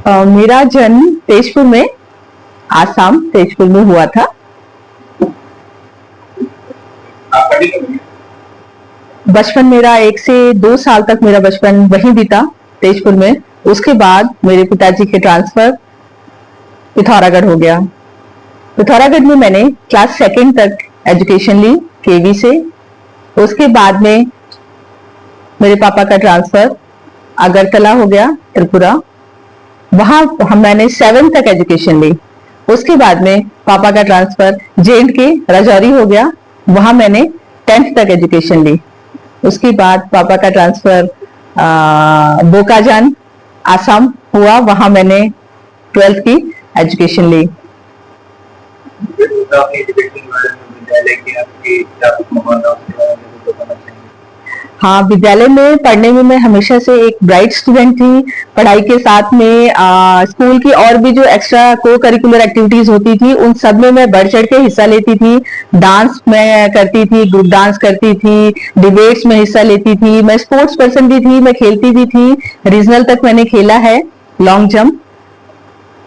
मेरा जन्म तेजपुर में, आसाम तेजपुर में हुआ था। बचपन मेरा 1 से 2 साल तक मेरा बचपन वहीं बीता तेजपुर में। उसके बाद मेरे पिताजी के ट्रांसफर पिथौरागढ़ हो गया। पिथौरागढ़ में मैंने क्लास सेकंड तक एजुकेशन ली केवी से। उसके बाद में मेरे पापा का ट्रांसफर अगरतला हो गया, त्रिपुरा। वहां मैंने 7 तक एजुकेशन ली। उसके बाद में पापा का ट्रांसफर J&K राजौरी हो गया, वहां मैंने 10th तक एजुकेशन ली। उसके बाद पापा का ट्रांसफर बोकाजान आसाम हुआ, वहां मैंने 12th की एजुकेशन ली। हाँ, विद्यालय में पढ़ने में मैं हमेशा से एक ब्राइट स्टूडेंट थी। पढ़ाई के साथ में स्कूल की और भी जो एक्स्ट्रा को करिकुलर एक्टिविटीज होती थी उन सब में मैं बढ़ चढ़ के हिस्सा लेती थी। डांस मैं करती थी, ग्रुप डांस करती थी, डिबेट्स में हिस्सा लेती थी। मैं स्पोर्ट्स पर्सन भी थी, मैं खेलती भी थी। रीजनल तक मैंने खेला है, लॉन्ग जंप।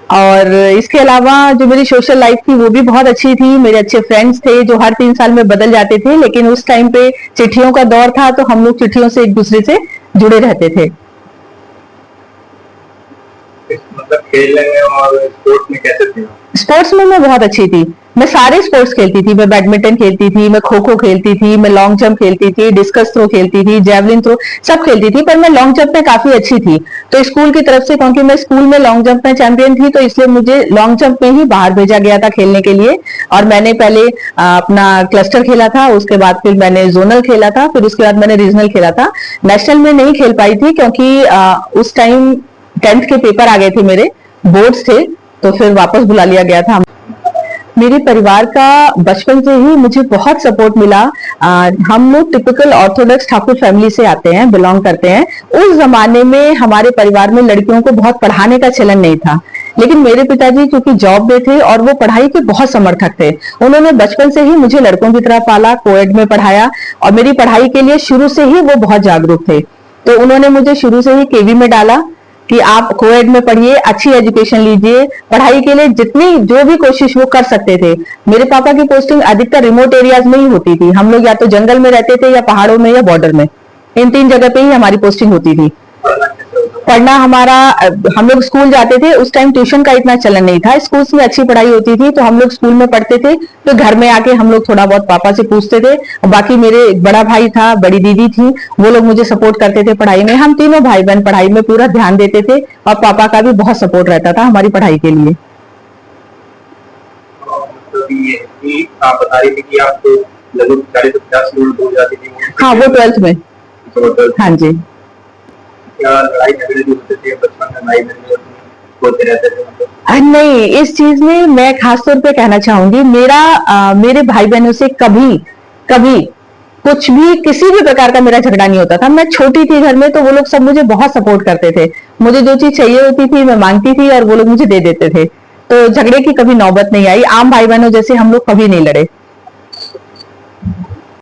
और इसके अलावा जो मेरी सोशल लाइफ थी वो भी बहुत अच्छी थी। मेरे अच्छे फ्रेंड्स थे जो हर 3 साल में बदल जाते थे, लेकिन उस टाइम पे चिट्ठियों का दौर था तो हम लोग चिट्ठियों से एक दूसरे से जुड़े रहते थे। मतलब खेलने में और स्पोर्ट्स में कैसे थे? स्पोर्ट्स में मैं बहुत अच्छी थी। मैं सारे स्पोर्ट्स खेलती थी। मैं बैडमिंटन खेलती थी, मैं खो खो खेलती थी, मैं लॉन्ग जंप खेलती थी, डिस्कस थ्रो खेलती थी, जेवलिन थ्रो सब खेलती थी। पर मैं लॉन्ग जंप में काफी अच्छी थी। तो स्कूल की तरफ से, क्योंकि मैं स्कूल में लॉन्ग जंप में चैंपियन थी, तो इसलिए मुझे लॉन्ग जंप में ही बाहर भेजा गया था खेलने के लिए। और मैंने पहले अपना क्लस्टर खेला था, उसके बाद फिर मैंने जोनल खेला था, फिर उसके बाद मैंने रीजनल खेला था। नेशनल में नहीं खेल पाई थी क्योंकि उस टाइम 10th के पेपर आ गए थे, मेरे बोर्ड्स थे, तो फिर वापस बुला लिया गया था। मेरे परिवार का बचपन से ही मुझे बहुत सपोर्ट मिला। हम लोग टिपिकल ऑर्थोडॉक्स ठाकुर फैमिली से आते हैं, बिलोंग करते हैं। उस जमाने में हमारे परिवार में लड़कियों को बहुत पढ़ाने का चलन नहीं था, लेकिन मेरे पिताजी क्योंकि जॉब में थे और वो पढ़ाई के बहुत समर्थक थे, उन्होंने बचपन से ही मुझे लड़कों की तरह पाला, कोएड में पढ़ाया और मेरी पढ़ाई के लिए शुरू से ही वो बहुत जागरूक थे। तो उन्होंने मुझे शुरू से ही केवी में डाला कि आप कोएड में पढ़िए, अच्छी एजुकेशन लीजिए। पढ़ाई के लिए जितनी जो भी कोशिश वो कर सकते थे। मेरे पापा की पोस्टिंग अधिकतर रिमोट एरियाज में ही होती थी। हम लोग या तो जंगल में रहते थे या पहाड़ों में या बॉर्डर में, इन 3 जगह पे ही हमारी पोस्टिंग होती थी। पढ़ना हमारा, हम लोग स्कूल जाते थे, उस टाइम ट्यूशन का इतना चलन नहीं था, स्कूल में अच्छी पढ़ाई होती थी, तो हम लोग स्कूल में पढ़ते थे। तो घर में आके हम लोग थोड़ा बहुत पापा से पूछते थे। बाकी मेरे बड़ा भाई था, बड़ी दीदी थी, वो लोग मुझे सपोर्ट करते थे पढ़ाई में। हम तीनों भाई बहन पढ़ाई में पूरा ध्यान देते थे और पापा का भी बहुत सपोर्ट रहता था हमारी पढ़ाई के लिए। आप बता रही थी कि आप लगभग 40-50 मिनट हो जाती थी। हाँ, वो 12th में। हाँ जी। लड़ाई झगड़े भी होते थे बचपन में, लड़ाई झगड़े होते रहते थे? नहीं, इस चीज में मैं खास तौर पे कहना चाहूंगी, मेरे भाई बहनों से कभी कभी कुछ भी किसी भी प्रकार का मेरा झगड़ा नहीं होता था। मैं छोटी थी घर में, तो वो लोग सब मुझे बहुत सपोर्ट करते थे। मुझे जो चीज चाहिए होती थी मैं मांगती थी और वो लोग मुझे दे देते थे। तो झगड़े की कभी नौबत नहीं आई। आम भाई बहनों जैसे हम लोग कभी नहीं लड़े।